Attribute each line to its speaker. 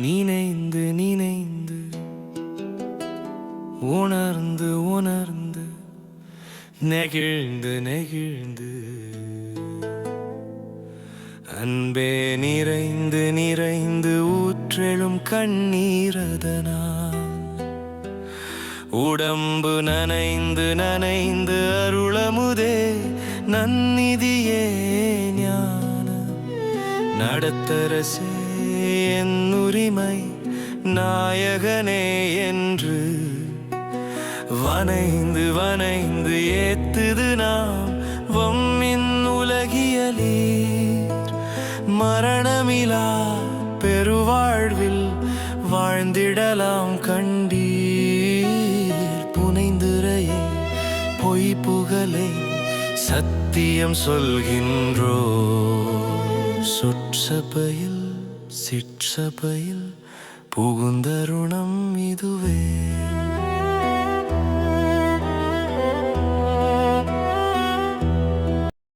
Speaker 1: நினைந்து நினைந்து உணர்ந்து உணர்ந்து நெகிழ்ந்து நெகிழ்ந்து அன்பே நிறைந்து நிறைந்து ஊற்றெழும் கண்ணீரதனால் உடம்பு நனைந்து நனைந்து அருளமுதே நன்னிதியே ஞான நடத்தரசே என் உரிமை நாயகனே என்று வனைந்து வனைந்து ஏத்துது நாம் வம்மின் உலகியலீர் மரணமிலா பெருவாழ்வில் வாழ்ந்திடலாம் கண்டீர் புனைந்துரையே பொய் புகழை சத்தியம் சொல்கின்றோ சொற்சபையில் சிற்சபையில் புகுந்தருணம் இதுவே.